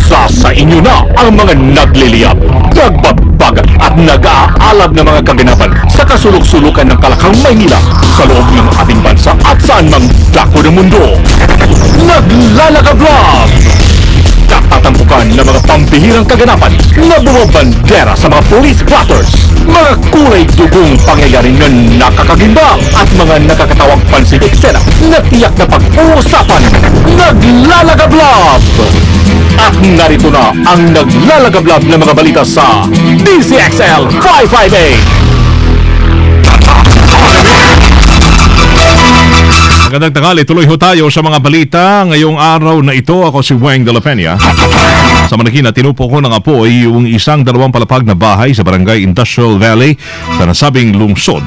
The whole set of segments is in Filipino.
Isa sa inyo na ang mga nagliliyab, nagbabagat at nag-aalab ng mga kaganapan sa kasulok-sulukan ng Kalakang Maynila sa loob ng ating bansa at saan mang dako ng mundo. Naglalakab Vlog! Katatampukan ng mga pambihirang kaganapan na bumabandera sa mga police blotters, mga kulay dugong pangyayari na nakakagimbang at mga nakakatawang pansin eksena na tiyak na pag-uusapan. Naglalagablab! At narito na ang naglalagablab na mga balita sa DCXL 558. Magandang tanghali, tuloy ho tayo sa mga balita ngayong araw na ito. Ako si Weng de la Peña. Sa Marikina, tinupo ko ng apoy yung isang 2 palapag na bahay sa Barangay Industrial Valley sa nasabing lungsod.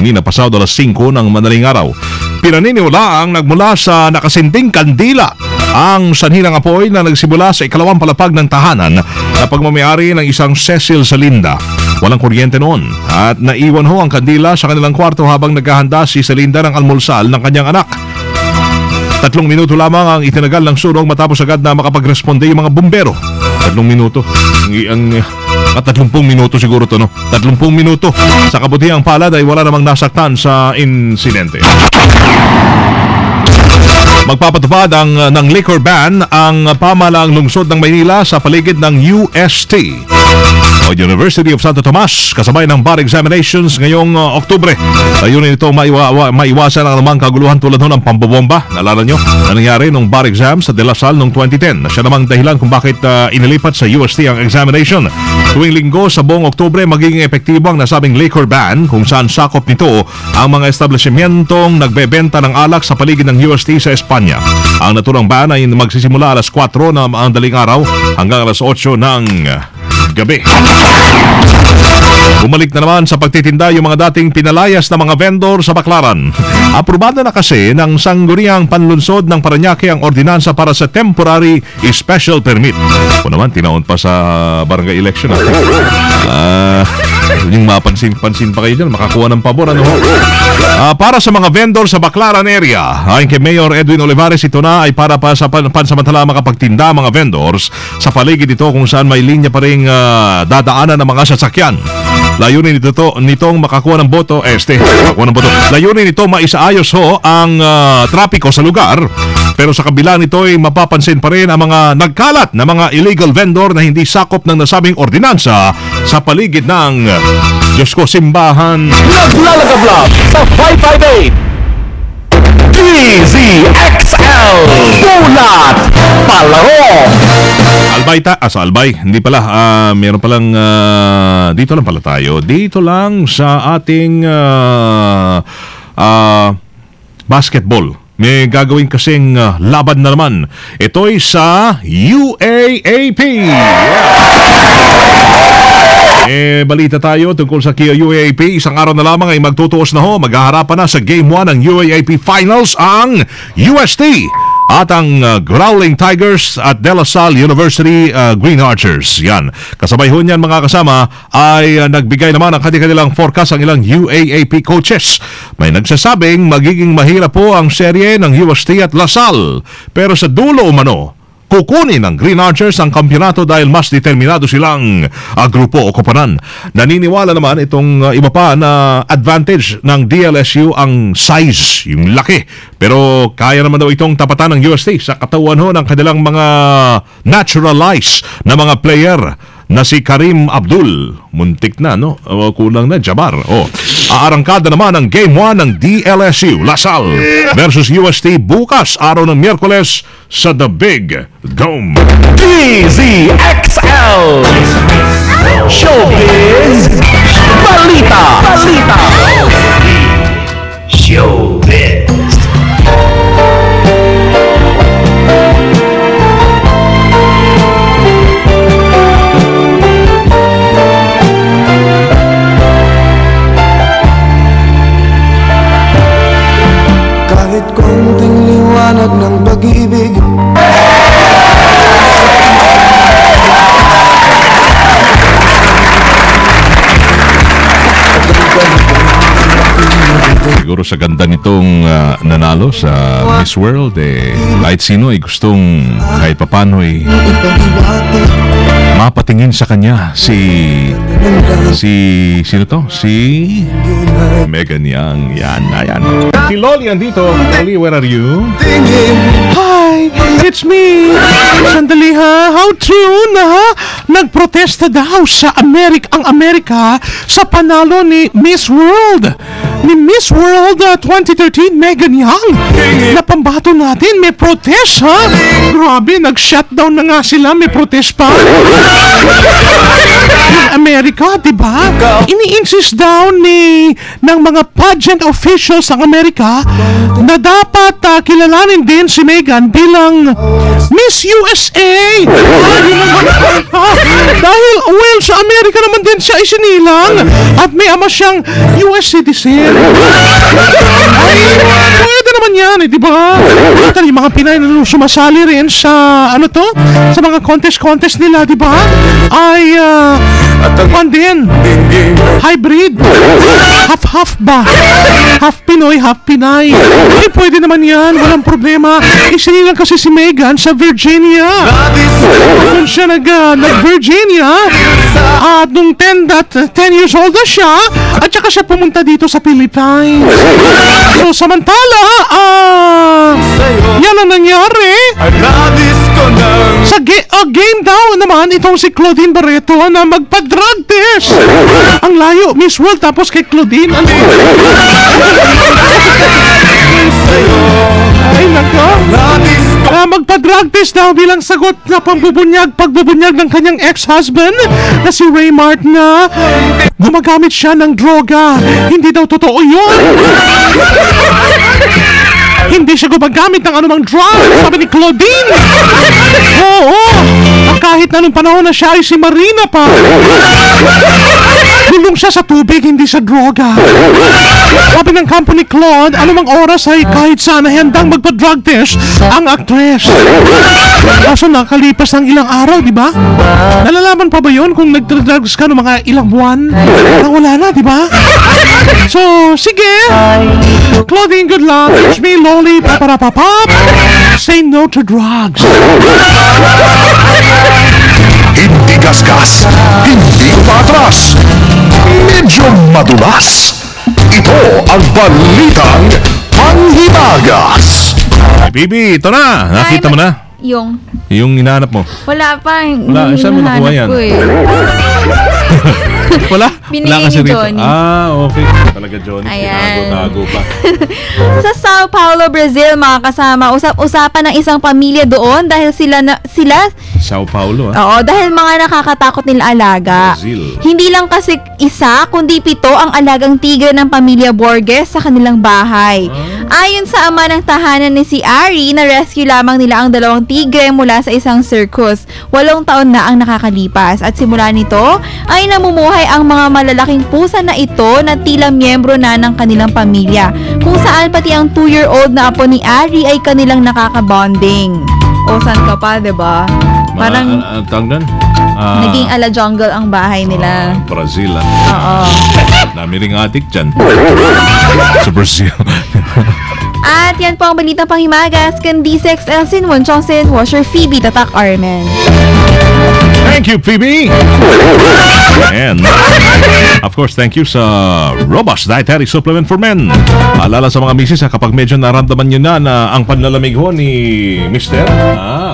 Hindi na pasado alas 5 ng madaling araw. Pinaniniwalaang nagmula sa nakasinting kandila ang sanhi ng apoy na nagsimula sa 2 palapag ng tahanan na pagmamayari ng isang Cecil Salinda. Walang kuryente noon at naiwan ho ang kandila sa kanilang kwarto habang naghahanda si Salinda ng almusal ng kanyang anak. 3 minuto lamang ang itinagal ng sunog matapos agad na makapagresponde yung mga bumbero. 3 minuto. 30 minuto siguro to, no? 30 minuto. Sa kabutihang palad ay wala namang nasaktan sa insidente. Magpapatupad ng liquor ban ang pamahalaang lungsod ng Maynila sa paligid ng UST o University of Santo Tomas kasabay ng bar examinations ngayong Oktubre. Layunin ito maiwasan ang anumang kaguluhan tulad ng pambobomba. Naalala nyo na nangyari nung bar exam sa De La Salle noong 2010. Siya namang dahilan kung bakit inilipat sa UST ang examination. Tuwing linggo sa buong Oktubre magiging epektibo ang nasabing liquor ban kung saan sakop nito ang mga establishmentong nagbebenta ng alak sa paligid ng UST sa Espanya. Ang naturang ban ay magsisimula alas 4 ng madaling araw hanggang alas 8 ng gabi. Bumalik na naman sa pagtitinda yung mga dating pinalayas na mga vendor sa Baclaran. Aprobado na kasi ng Sangguniang Panlunsod ng Parañaque ang ordinansa para sa temporary special permit. O naman, tinaon pa sa barangay election. Yung mapansin-pansin pa kayo dyan, makakuha ng pabor. Para sa mga vendor sa Baclaran area, ayon kay Mayor Edwin Olivares, ito na ay para pa sa pansamantala makapagtinda mga vendors sa paligid ito kung saan may linya pa rin dadaanan ng mga sasakyan. Layunin nitong makakuha ng boto. Layunin nito maisaayos ho ang trapiko sa lugar. Pero sa kabila nito ay mapapansin pa rin ang mga nagkalat na mga illegal vendor na hindi sakop ng nasabing ordinansa sa paligid ng Diyos ko, simbahan. Naglalagablab sa 558 DZXL Bulat Palaro. Sa Albay, hindi pala, meron palang, dito lang pala tayo. Dito lang sa ating basketball. May gagawin kasing laban na naman. Ito'y sa UAAP. Balita tayo tungkol sa UAAP. Isang araw na lamang ay magtutuos na ho. Maghaharapan na sa Game 1 ng UAAP Finals ang UST at ang Growling Tigers at De La Salle University Green Archers. Yan. Kasabay ho niyan mga kasama ay nagbigay naman ang kanilang forecast ang ilang UAAP coaches. May nagsasabing magiging mahirap po ang serye ng UST at La Salle. Pero sa dulo umano, kukunin ng Green Archers ang kampyonato dahil mas determinado silang grupo o koponan. Naniniwala naman itong iba pa na advantage ng DLSU ang size, yung laki. Pero kaya naman daw itong tapatan ng UST sa katawan ho ng kanilang mga naturalized na mga player na si Karim Abdul. Muntik na, no? Kulang na, Jabar. Aarangkada naman ang Game 1 ng DLSU La Salle versus UST bukas, araw ng Miyerkules sa The Big Dome. DZXL Showbiz Balita. Showbiz. Kahit konting liwanag ng pag-ibig, siguro sa ganda nitong nanalo sa Miss World, kahit sino ay gustong kahit papano mapatingin sa kanya sino to? Si Megan Young. Yan. Si Loli andito. Loli, where are you? Hi, it's me. Sandali ha, how true na nagprotesta daw sa ang Amerika sa panalo ni Miss World. Ni Miss World 2013, Megan Young. Napambato natin, may protest ha. Grabe, nag-shutdown na nga sila, may protest pa. Yung Amerika, diba? Ini-insist daw ng mga pageant officials ng Amerika na dapat kilalanin din si Megan bilang Miss USA. Dahil, well, sa Amerika naman din siya isinilang at may ama siyang US citizen. Ay, pwede naman yan, diba? Ito yung mga Pinay na sumasali rin sa, sa mga contest nila, diba? Ay, din. Hybrid. Half-half ba? Half Pinoy, half Pinay. Ay, pwede naman yan. Walang problema. Isinilang kasi si Megan sa Virginia. Doon siya nag-Virginia. At nung 10 years old na siya, at saka siya pumunta dito sa Philippines. So, samantala, yan ang nangyari. Sa game daw naman, itong si Claudine Barreto na magpa-drug test. Ang layo, Miss World, tapos kay Claudine. Ay, nako. Magpa-drug test daw bilang sagot na pagbubunyag ng kanyang ex-husband na si Raymart na gumagamit siya ng droga. Hindi daw totoo yun. Hindi siya gumagamit ng anumang drug, sabi ni Claudine. Oo. Kahit na nung panahon na siya ay si Marina pa. Gulong siya sa tubig, hindi sa droga. Sabi ng kampo ni Claude, anumang oras ay kahit saan ay handang magpa-drug test ang actress. Kaso nakalipas ng ilang araw, di ba? Nalalaman pa ba yun kung nag-drugs ka ng mga ilang buwan? Wala na, di ba? So, sige. Claudine, good luck. It's me, Loli, paparapapap. Say no to drugs. Hindi gasgas, hindi patras, medyo madulas. Ito ang balitang panghimagas. Ay, Bibi, ito na. Nakita mo na. Yung hinahanap mo. Wala pa. Wala, saan mo nakuha yan? Wala? Binigay ni Johnny. Okay. Talaga, Johnny. Ayan. Tago pa. Sa Sao Paulo, Brazil, mga kasama, usapan ng isang pamilya doon dahil sila Sao Paulo, Oo, dahil mga nakakatakot nila alaga. Brazil. Hindi lang kasi isa, kundi 7 ang alagang tigre ng pamilya Borges sa kanilang bahay. Ayon sa ama ng tahanan ni si Ari, na-rescue lamang nila ang 2 tigre mula sa isang circus. 8 taon na ang nakakalipas at simula nito ay namumuhay ang mga malalaking pusa na ito na tila miyembro na ng kanilang pamilya, kung saan pati ang 2-year-old na apo ni Ari ay kanilang nakaka-bonding. O, saan ka pa, diba? Parang naging ala jungle ang bahay nila. Brazil, Oo. Namiring adik dyan. Sa Brazil. At yan po ang balitang panghimagas. Candice XL Sinwon Chongsin, Washer Phoebe, Tatak Armen. Thank you, Phoebe! And, of course, thank you sa Robust Dietary Supplement for Men. Paalala sa mga misis, kapag medyo naramdaman nyo na ang panlalamig ho ni Mr.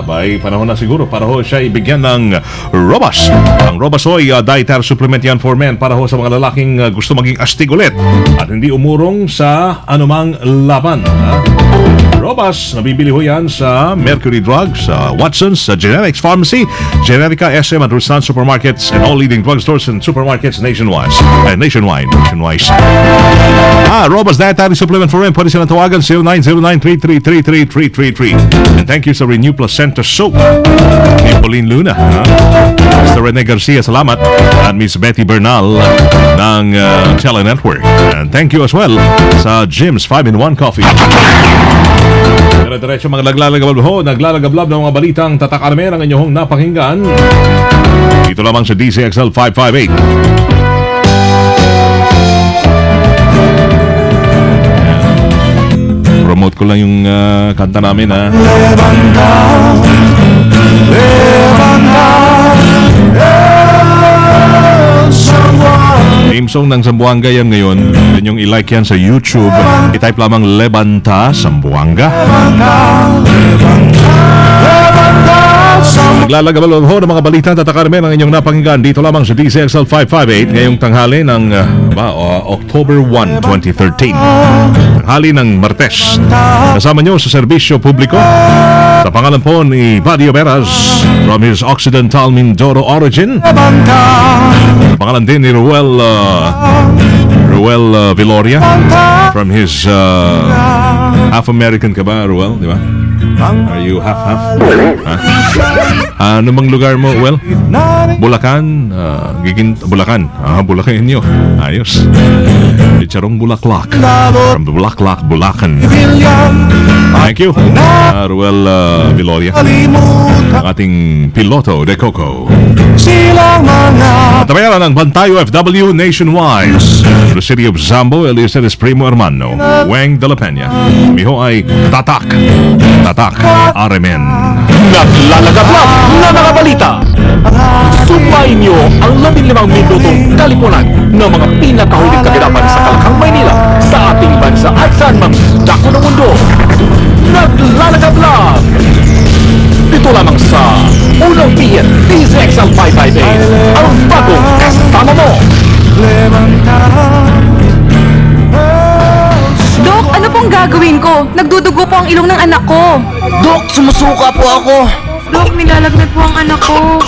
By panahon na siguro para ho siya ibigyan ng Robust. Ang Robust ho ay dietary supplement yan for men para ho sa mga lalaking gusto maging astig ulit at hindi umurong sa anumang laban. Robust, nabibili ho yan sa Mercury Drugs, sa Watson's, sa Generics Pharmacy, Generica, SM at Rustan Supermarkets, and all leading drugstores and supermarkets nationwide. Robust Dietary Supplement for Men. Pwede silang tawagan 0909-333-3333. And thank you sa Renew Placenta Soap ni Pauline Luna. Mr. Rene Garcia, salamat. And Miss Betty Bernal ng Tele Network. And thank you as well sa Jim's 5-in-1 Coffee. Diretso mga naglalagablab ng mga balitang tatak anime ang inyong napakinggan. Dito lamang sa DCXL 558. promote ko lang yung kanta namin, ha. Levanta, levanta, San Juan. Theme song ng Zamboanga yan ngayon. Yan yung i-like yan sa YouTube. I-type lamang Levanta Zamboanga. Naglalagabal ho ng mga balita at takarmen ang inyong napakinggan dito lamang sa DCXL 558 ngayong tanghali ng October 1, 2013. Tanghali ng Martes. Kasama nyo sa serbisyo publiko sa pangalan po ni Badio Beras from his Occidental Mindoro origin. Sa pangalan din ni Ruel Viloria from his half American ka ba, Ruel? Di ba? Are you half-half? Ano bang lugar mo? Well, Bulacan. Bulacan. Bulacan nyo. Ayos. Charong Bulaklak. From the Bulaklak, Bulacan. Thank you, Ruel Viloria. Ang ating piloto de Coco. At bayaran ng Bantayo FW nationwide. The city of Zambo, Eliezer Primo Hermano, Weng de la Peña. Miho ay Tatak. Tatak Aremen. Naglalagablab na mga balita. Subayin niyo ang 15 minutong kalipunan ng mga pinakahuling kaganapan sa Kalakang Maynila, sa ating bansa at saan mang dako ng mundo. Naglalagablab! Dito lamang sa Unang Piyan DZXL 558, ang bagong kasama mo. Dok, ano pong gagawin ko? Nagdudugo po ang ilong ng anak ko. Dok, sumusuka po ako. Dok, nilalagnat po ang anak ko.